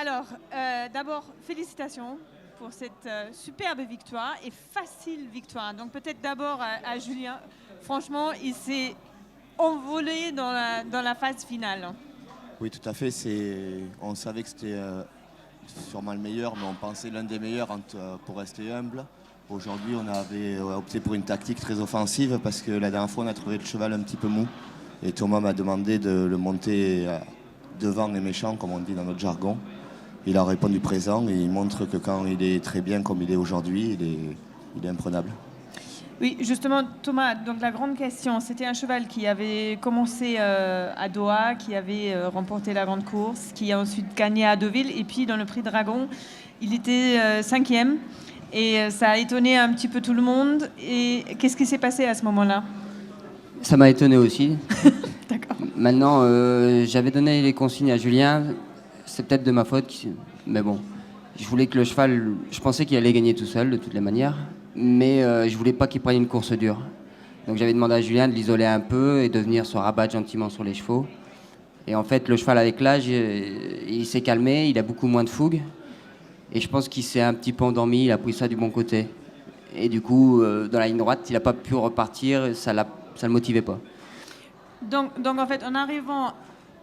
Alors, d'abord, félicitations pour cette superbe victoire et facile victoire. Donc peut-être d'abord à Julien. Franchement, il s'est envolé dans la phase finale. Oui, tout à fait. On savait que c'était sûrement le meilleur, mais on pensait l'un des meilleurs pour rester humble. Aujourd'hui, on avait opté pour une tactique très offensive parce que la dernière fois, on a trouvé le cheval un petit peu mou. Et Thomas m'a demandé de le monter devant les méchants, comme on dit dans notre jargon. Il a répondu présent et il montre que quand il est très bien comme il est aujourd'hui, il est imprenable. Oui, justement, Thomas, donc la grande question, c'était un cheval qui avait commencé à Doha, qui avait remporté la grande course, qui a ensuite gagné à Deauville, et puis dans le Prix Dragon, il était 5e, et ça a étonné un petit peu tout le monde. Et qu'est-ce qui s'est passé à ce moment-là? Ça m'a étonné aussi. D'accord. Maintenant, j'avais donné les consignes à Julien. C'est peut-être de ma faute, mais bon. Je voulais que le cheval... Je pensais qu'il allait gagner tout seul, de toutes les manières. Mais je voulais pas qu'il prenne une course dure. Donc j'avais demandé à Julien de l'isoler un peu et de venir se rabattre gentiment sur les chevaux. Et en fait, le cheval, avec l'âge, il s'est calmé, il a beaucoup moins de fougue. Et je pense qu'il s'est un petit peu endormi, il a pris ça du bon côté. Et du coup, dans la ligne droite, il n'a pas pu repartir, ça le motivait pas. Donc en fait, en arrivant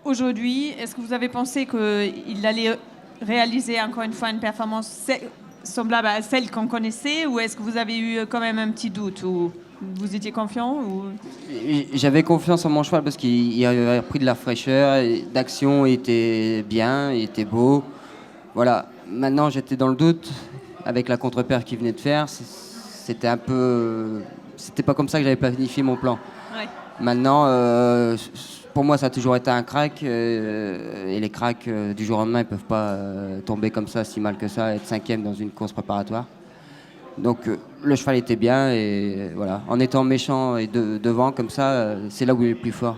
aujourd'hui, est-ce que vous avez pensé qu'il allait réaliser encore une fois une performance semblable à celle qu'on connaissait, ou est-ce que vous avez eu quand même un petit doute, ou vous étiez confiant ou... J'avais confiance en mon cheval parce qu'il avait pris de la fraîcheur, d'action, il était bien, il était beau. Voilà, maintenant j'étais dans le doute avec la contre-paire qu'il venait de faire. C'était un peu... C'était pas comme ça que j'avais planifié mon plan. Ouais. Maintenant, pour moi, ça a toujours été un crack. Et les cracks, du jour au lendemain, ils peuvent pas tomber comme ça, si mal que ça, être 5e dans une course préparatoire. Donc, le cheval était bien. Et voilà, en étant méchant et devant, comme ça, c'est là où il est le plus fort.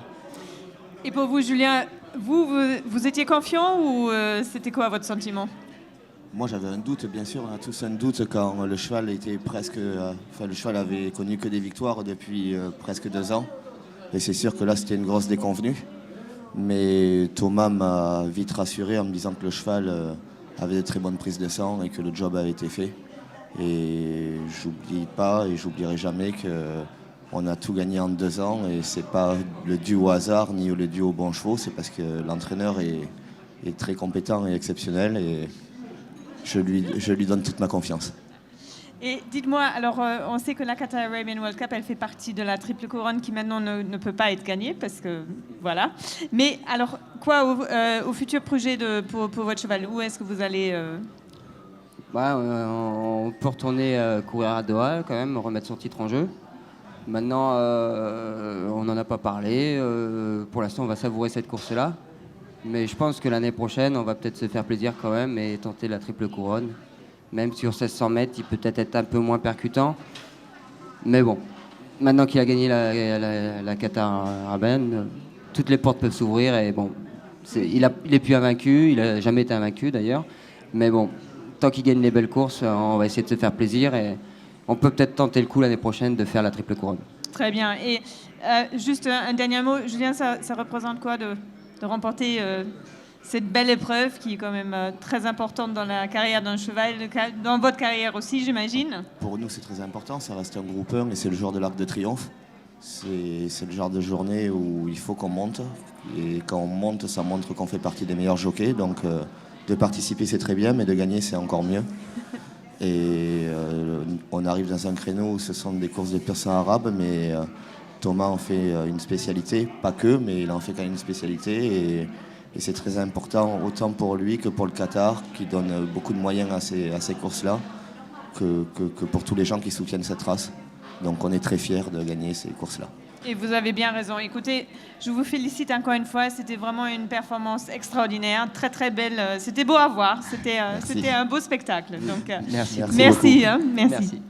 Et pour vous, Julien, vous étiez confiant, ou c'était quoi votre sentiment? Moi, j'avais un doute, bien sûr. On a tous un doute quand le cheval était presque... le cheval avait connu que des victoires depuis presque 2 ans. Et c'est sûr que là, c'était une grosse déconvenue. Mais Thomas m'a vite rassuré en me disant que le cheval avait de très bonnes prises de sang et que le job avait été fait. Et j'oublie pas et j'oublierai jamais qu'on a tout gagné en 2 ans. Et c'est pas le dû au hasard ni le dû aux bons chevaux. C'est parce que l'entraîneur est très compétent et exceptionnel. Et je lui donne toute ma confiance. Et dites-moi, alors on sait que la Qatar Arabian World Cup, elle fait partie de la triple couronne qui maintenant ne peut pas être gagnée, parce que voilà. Mais alors, quoi au futur projet pour votre cheval? Où est-ce que vous allez On peut retourner courir à Doha quand même, remettre son titre en jeu. Maintenant, on n'en a pas parlé. Pour l'instant, on va savourer cette course-là. Mais je pense que l'année prochaine, on va peut-être se faire plaisir quand même et tenter la triple couronne. Même sur 1600 mètres, il peut peut-être être un peu moins percutant. Mais bon, maintenant qu'il a gagné la Qatar Arabian, toutes les portes peuvent s'ouvrir. Et bon, il est plus invaincu, il n'a jamais été invaincu d'ailleurs. Mais bon, tant qu'il gagne les belles courses, on va essayer de se faire plaisir. Et on peut peut-être tenter le coup l'année prochaine de faire la triple couronne. Très bien. Et juste un dernier mot, Julien, ça représente quoi de remporter cette belle épreuve qui est quand même très importante dans la carrière d'un cheval, dans votre carrière aussi, j'imagine? Pour nous, c'est très important. Ça reste un groupe 1 et c'est le jour de l'Arc de Triomphe. C'est le genre de journée où il faut qu'on monte. Et quand on monte, ça montre qu'on fait partie des meilleurs jockeys. Donc, de participer, c'est très bien, mais de gagner, c'est encore mieux. Et on arrive dans un créneau où ce sont des courses de pur sang arabe, mais Thomas en fait une spécialité. Pas que, mais il en fait quand même une spécialité. Et c'est très important, autant pour lui que pour le Qatar, qui donne beaucoup de moyens à ces courses-là, que pour tous les gens qui soutiennent cette race. Donc on est très fiers de gagner ces courses-là. Et vous avez bien raison. Écoutez, je vous félicite encore une fois. C'était vraiment une performance extraordinaire, très très belle. C'était beau à voir. C'était un beau spectacle. Donc, Merci merci, beaucoup. merci. Merci.